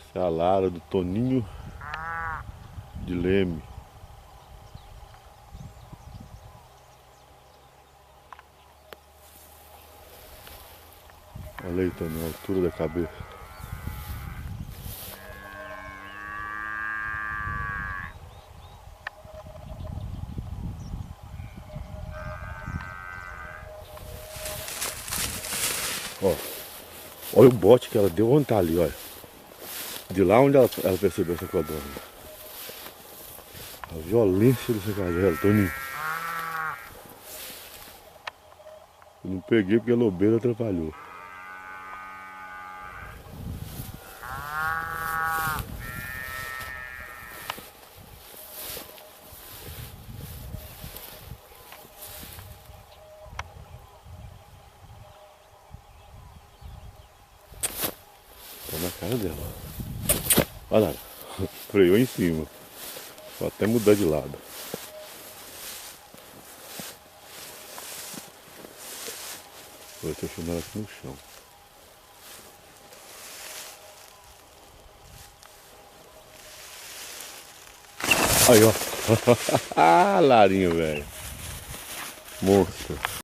Essa é a Lara do Toninho de Leme. Olha aí, Toninho, a altura da cabeça. Ó, olha o bote que ela deu onde tá ali, olha. De lá onde ela percebeu essa codorna. A violência dessa cajela, Toninho. Eu não peguei porque a lobeira atrapalhou. Tá na cara dela. Olha lá. Freou em cima. Vou até mudar de lado. Vou estacionar aqui no chão. Aí, ó. Ah, Larinho, velho. Monstro.